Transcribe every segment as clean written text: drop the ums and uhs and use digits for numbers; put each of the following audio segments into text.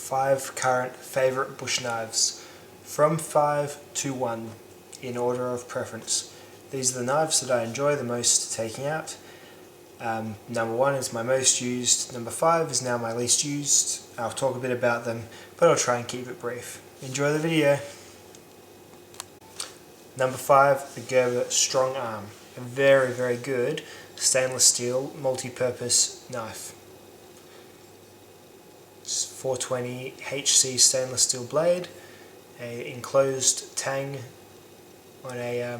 5 current favourite bush knives, from 5 to 1 in order of preference. These are the knives that I enjoy the most taking out. Number 1 is my most used, number 5 is now my least used. I'll talk a bit about them, but I'll try and keep it brief. Enjoy the video. Number 5, the Gerber StrongArm, a very good stainless steel multi-purpose knife. It's 420 HC stainless steel blade, a enclosed tang on a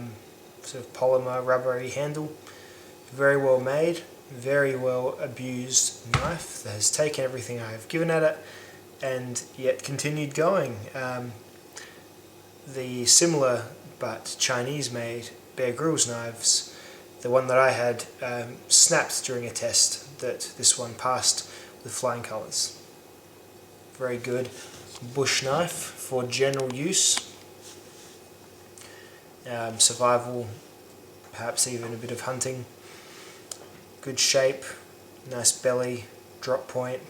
sort of polymer rubbery handle. Very well made, very well abused knife that has taken everything I have given at it and yet continued going. The similar but Chinese made Bear Grylls knives, the one that I had snapped during a test that this one passed with flying colours. Very good bush knife for general use, survival, perhaps even a bit of hunting. Good shape, nice belly, drop point,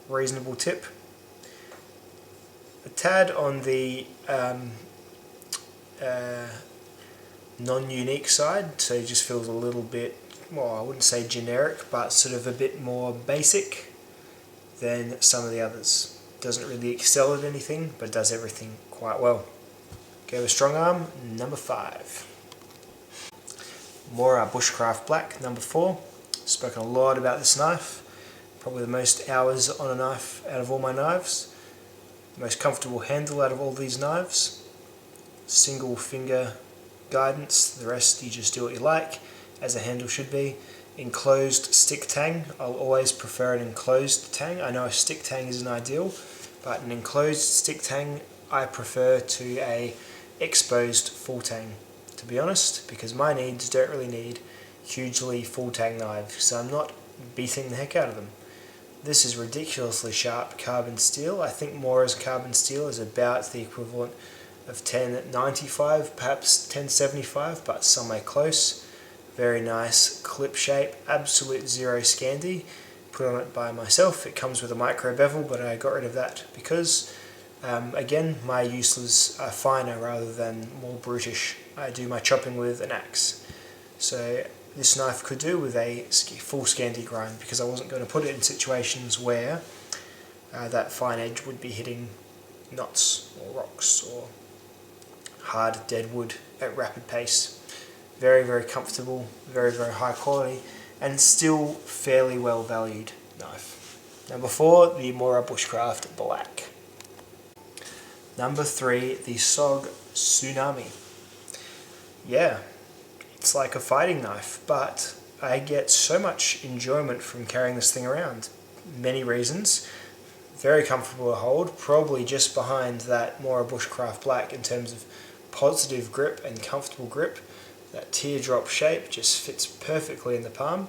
reasonable tip. A tad on the non-unique side, so it just feels a little bit, well, I wouldn't say generic, but sort of a bit more basic than some of the others. Doesn't really excel at anything, but does everything quite well. Gerber StrongArm, number 5. Mora Bushcraft Black, number 4. Spoken a lot about this knife. Probably the most hours on a knife out of all my knives. Most comfortable handle out of all these knives. Single finger guidance, the rest you just do what you like, as a handle should be. Enclosed stick tang, I'll always prefer an enclosed tang. I know a stick tang isn't ideal, but an enclosed stick tang I prefer to a exposed full tang, to be honest, because my needs don't really need hugely full tang knives, so I'm not beating the heck out of them. This is ridiculously sharp carbon steel. I think Mora's carbon steel is about the equivalent of 1095, perhaps 1075, but somewhere close. Very nice clip shape, absolute zero Scandi. Put on it by myself. It comes with a micro bevel, but I got rid of that because, again, my uses are finer rather than more brutish. I do my chopping with an axe. So this knife could do with a full Scandi grind, because I wasn't going to put it in situations where that fine edge would be hitting knots or rocks or hard dead wood at rapid pace. Very comfortable, very high quality, and still fairly well valued knife. Number 4, the Mora Bushcraft Black. Number 3, the SOG Tsunami. Yeah, it's like a fighting knife, but I get so much enjoyment from carrying this thing around. Many reasons. Very comfortable to hold, probably just behind that Mora Bushcraft Black in terms of positive grip and comfortable grip. That teardrop shape just fits perfectly in the palm.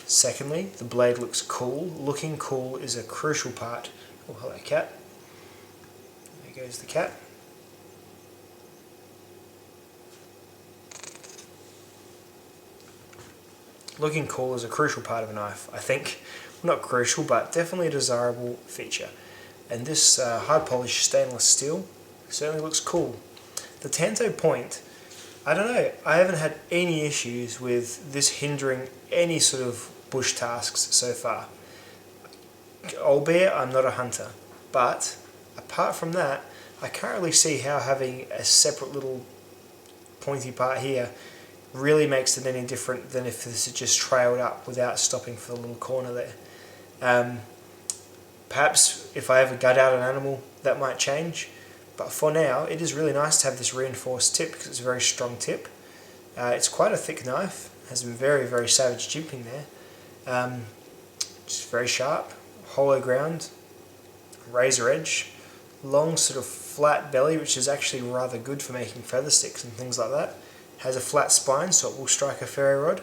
Secondly, the blade looks cool. Looking cool is a crucial part. Oh, hello cat. There goes the cat. Looking cool is a crucial part of a knife, I think. Not crucial, but definitely a desirable feature. And this high polished stainless steel certainly looks cool. The Tanto point, I don't know, I haven't had any issues with this hindering any sort of bush tasks so far. Albeit I'm not a hunter, but apart from that, I can't really see how having a separate little pointy part here really makes it any different than if this had just trailed up without stopping for the little corner there. Perhaps if I ever gut out an animal, that might change. But for now, it is really nice to have this reinforced tip because it's a very strong tip. It's quite a thick knife, has some very savage jimping there. Just very sharp, hollow ground, razor edge, long sort of flat belly, which is actually rather good for making feather sticks and things like that. Has a flat spine, so it will strike a ferro rod.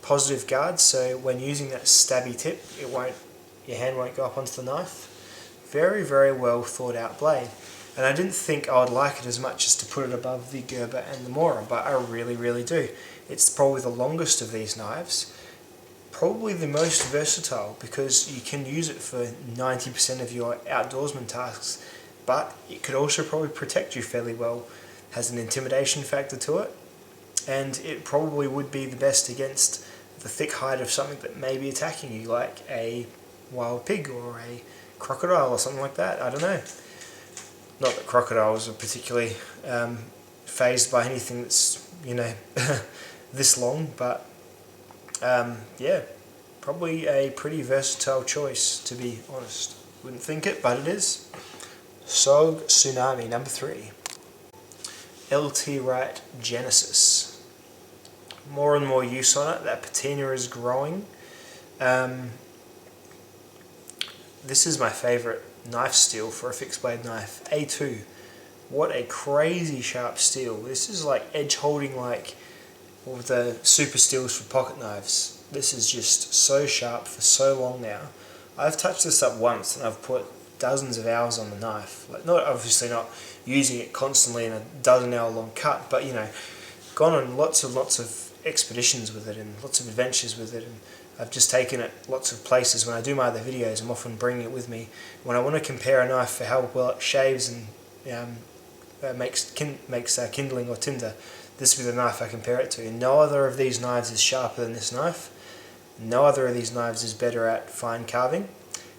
Positive guard, so when using that stabby tip, your hand won't go up onto the knife. Very well thought out blade. And I didn't think I would like it as much as to put it above the Gerber and the Mora, but I really do. It's probably the longest of these knives, probably the most versatile because you can use it for 90% of your outdoorsman tasks, but it could also probably protect you fairly well. Has an intimidation factor to it, and it probably would be the best against the thick hide of something that may be attacking you, like a wild pig or a crocodile or something like that. I don't know. Not that crocodiles are particularly phased by anything that's, you know, this long, but yeah, probably a pretty versatile choice, to be honest. Wouldn't think it, but it is. SOG Tsunami, number 3. LT Wright Genesis. More and more use on it. That patina is growing. This is my favourite knife steel for a fixed blade knife. A2. What a crazy sharp steel. This is like edge holding, like all the super steels for pocket knives. This is just so sharp for so long now. I've touched this up once and I've put dozens of hours on the knife. Like, not obviously not using it constantly in a dozen-hour long cut, but you know, gone on lots of expeditions with it and lots of adventures with it, and I've just taken it lots of places. When I do my other videos, I'm often bringing it with me. When I want to compare a knife for how well it shaves and makes kindling or tinder, this will be the knife I compare it to. And no other of these knives is sharper than this knife. No other of these knives is better at fine carving.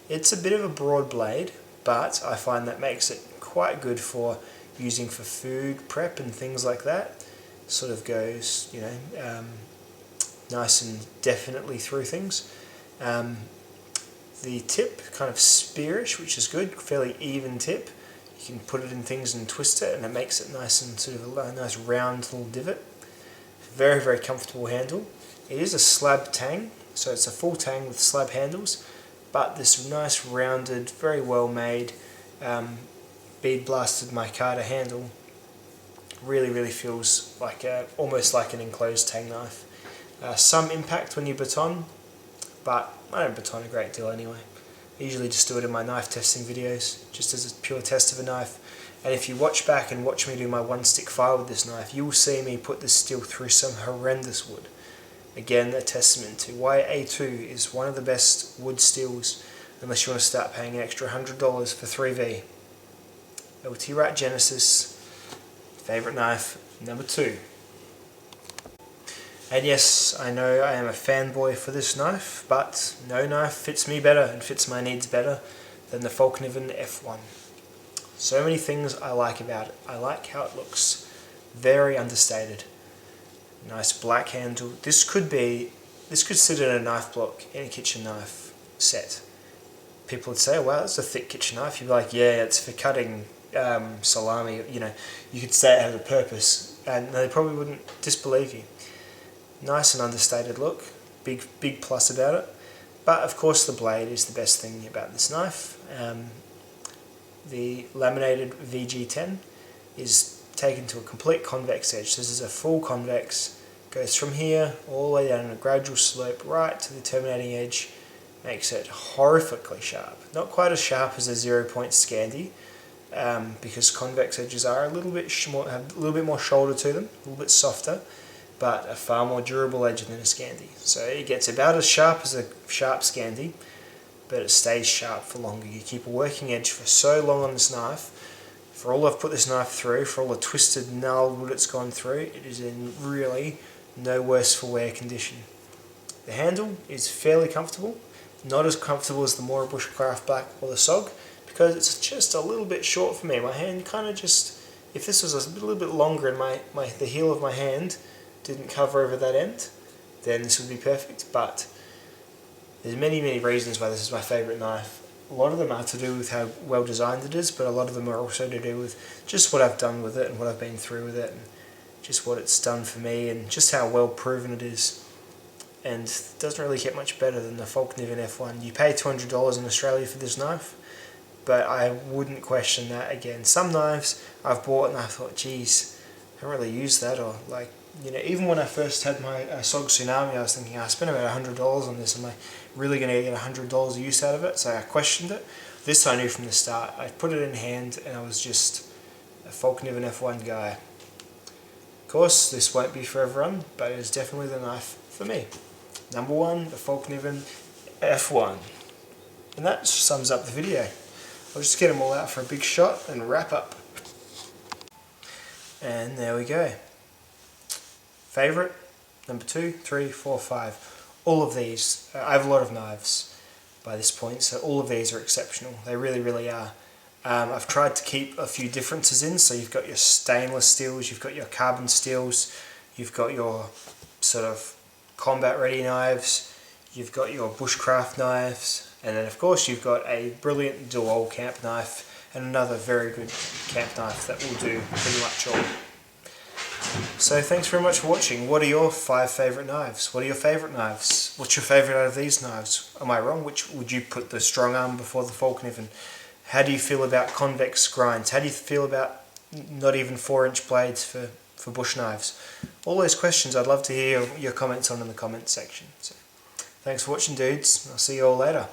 It's a bit of a broad blade, but I find that makes it quite good for using for food prep and things like that. Sort of goes, you know, nice and definitely through things. The tip, kind of spearish, which is good, fairly even tip. You can put it in things and twist it, and it makes it nice and sort of a nice round little divot. Very, very comfortable handle. It is a slab tang, so it's a full tang with slab handles, but this nice rounded, very well made bead blasted micarta handle really feels like almost like an enclosed tang knife. Some impact when you baton, but I don't baton a great deal anyway. I usually just do it in my knife testing videos, just as a pure test of a knife. And if you watch back and watch me do my one stick fire with this knife, you will see me put this steel through some horrendous wood. Again, a testament to why A2 is one of the best wood steels, unless you want to start paying an extra $100 for 3V. LT Wright Genesis, favourite knife, number 2. And yes, I know I am a fanboy for this knife, but no knife fits me better and fits my needs better than the Fallkniven F1. So many things I like about it. I like how it looks. Very understated. Nice black handle. This could sit in a knife block in a kitchen knife set. People would say, wow, that's a thick kitchen knife. You'd be like, yeah, it's for cutting salami. You know, you could say it has a purpose, and they probably wouldn't disbelieve you. Nice and understated look. Big plus about it. But of course the blade is the best thing about this knife. The laminated VG10 is taken to a complete convex edge. This is a full convex. Goes from here all the way down a gradual slope right to the terminating edge. Makes it horrifically sharp. Not quite as sharp as a 0-point Scandi, because convex edges are a little bit more, have a little bit more shoulder to them, a little bit softer, but a far more durable edge than a Scandi. So it gets about as sharp as a sharp Scandi, but it stays sharp for longer. You keep a working edge for so long on this knife. For all I've put this knife through, for all the twisted, gnarled wood it's gone through, it is in really no worse for wear condition. The handle is fairly comfortable, not as comfortable as the Mora Bushcraft Black or the SOG, because it's just a little bit short for me. My hand kind of just, if this was a little bit longer and the heel of my hand didn't cover over that end, then this would be perfect. But there's many reasons why this is my favourite knife. A lot of them are to do with how well designed it is, but a lot of them are also to do with just what I've done with it and what I've been through with it, and just what it's done for me, and just how well proven it is. And it doesn't really get much better than the Fallkniven F1. You pay $200 in Australia for this knife, but I wouldn't question that again. Some knives I've bought and I thought, geez, I haven't really used that, or like, you know, even when I first had my SOG Tsunami, I was thinking, I spent about $100 on this, am I really going to get $100 of use out of it? So I questioned it. This I knew from the start. I put it in hand and I was just a Fallkniven F1 guy. Of course, this won't be for everyone, but it is definitely the knife for me. Number 1, the Fallkniven F1. And that sums up the video. I'll just get them all out for a big shot and wrap up. And there we go. Favourite, number 2, 3, 4, 5. All of these, I have a lot of knives by this point, so all of these are exceptional. They really, really are. I've tried to keep a few differences in, so you've got your stainless steels, you've got your carbon steels, you've got your sort of combat ready knives, you've got your bushcraft knives, and then of course you've got a brilliant dual camp knife and another very good camp knife that will do pretty much all. So thanks very much for watching. What are your 5 favourite knives? What are your favourite knives? What's your favourite out of these knives? Am I wrong? Which would you put the StrongArm before the Fallkniven? How do you feel about convex grinds? How do you feel about not even 4-inch blades for bush knives? All those questions I'd love to hear your comments on in the comments section. So, thanks for watching, dudes. I'll see you all later.